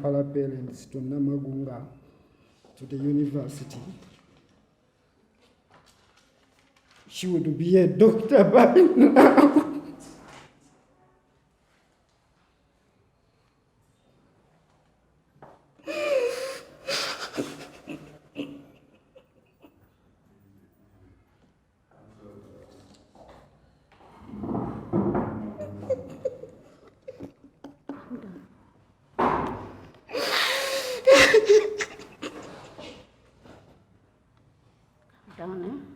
Kampala parents to Namagunga to the university. She would be a doctor by now. Down, eh?